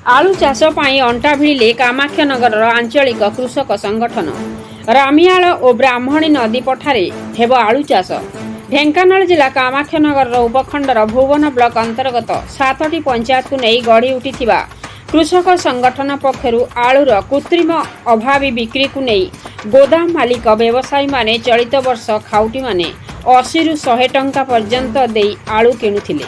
आलू चाष पाई अंटा भिड़िले कामाक्षनगर आंचलिक कृषक संगठन। रामियाल और ब्राह्मणी नदी पठारे हेब आलू चाष। ढेंकानाल जिला कामाक्षनगर उपखंडर भुवन ब्लॉक अंतर्गत 7टी पंचायत को नहीं गढ़ी उठिथिबा कृषक संगठन पक्षरु आलूर कृत्रिम अभावी बिक्री को नहीं गोदाम मालिक व्यवसायी माने चलित वर्ष खाउटी माने 80 ରୁ 100 टंका पर्यंत दे आलू किणुथिले।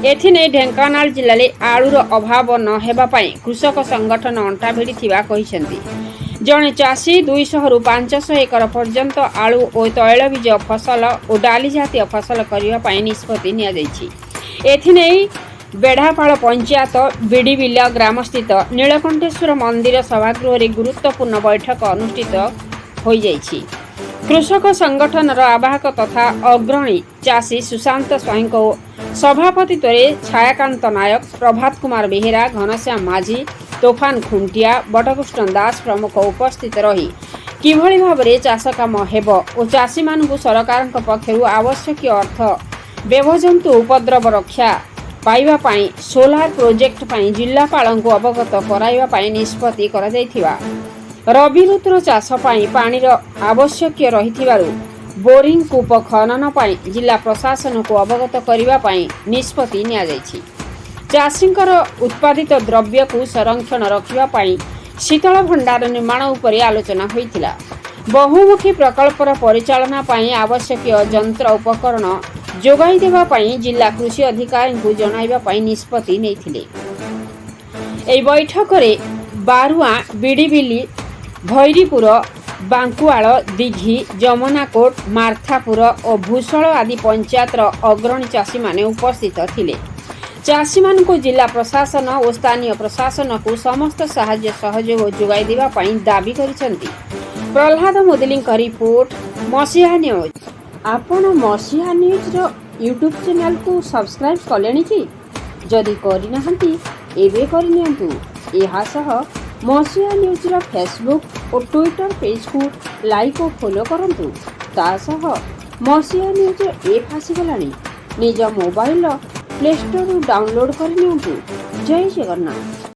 एथिने ढेंकानाल जिले में आलूर अभाव न हेबा पई कृषक संगठन अंटा भिड़िथिबा कहिसेंती। जणे चाषी 200 ରୁ 500 एकर पर्यंत आलू और तैलबीज फसल और डाली जातीय फसल करने पई निष्पत्ति निया जायछि। एथिने बेढ़ापाल पंचायत बिडिबिल ग्रामस्थित नीलकंठेश्वर मंदिर सभागृह रे गुरुत्वपूर्ण बैठक अनुष्ठित हो जायछि। कृषक संगठन आवाहक तथा अग्रणी चाषी सुशांत स्वाई सभापतित्व छायाकांत नायक, प्रभात कुमार बेहेरा, घनश्याम माझी, तोफान खुंटिया, बटकृष्ण दास प्रमुख उपस्थित रही किभली भाबरे चाष काम हेब और चाषी मानकु सरकार पक्षरु आवश्यक अर्थ बेवजंतु उपद्रव रक्षा पाइबा पाई सोलार प्रोजेक्ट पाई जिल्लापाल को अवगत कराइबा पाई निष्पत्ति करा जायथिबा, रबी ऋतुर चाष पाई पानीर आवश्यक रहिथिबारु बोरिंग कूप खनन पाई जिला प्रशासन को अवगत करिबा पाई निष्पत्ति निया जायछि। चाषींकर उत्पादित द्रव्य को संरक्षण रखिबा पाई शीतल भंडार निर्माण उपरे आलोचना होइतिला। बहुमुखी प्रकल्पर परिचालना पाई आवश्यक यंत्र उपकरण जोगाई देबा पाई जिला कृषि अधिकारी को जणाइबा पाई निष्पत्ति नेइथिले। एई बैठक रे बारुआ, बिडिबिली, भैरीपुर, बांकुआल, दिघी, जमुनाकोट, मार्थापुर और भूषल आदि पंचायतर अग्रणी चाषी माने उपस्थित थिले। चाषी मान को जिला प्रशासन और स्थानीय प्रशासन को समस्त सहाय्य सहयोग जोगाई देबा पाई दाबी करिसेंती। प्रहलाद मोदली रिपोर्ट, मसीहा न्यूज। आपण मसीहा न्यूज रो यूट्यूब चैनल को सब्सक्राइब कलेनी कि? जदि करि नाहंती एबे करि नियंतु। एहा सह मसीहा न्यूज रो फेसबुक और ट्विटर पेज को लाइक और फॉलो करंतु। ता सह मसीहा न्यूज ऐप आसीगलानी। निज मोबाइल प्ले स्टोर डाउनलोड कर नियंतु। जय जगन्नाथ।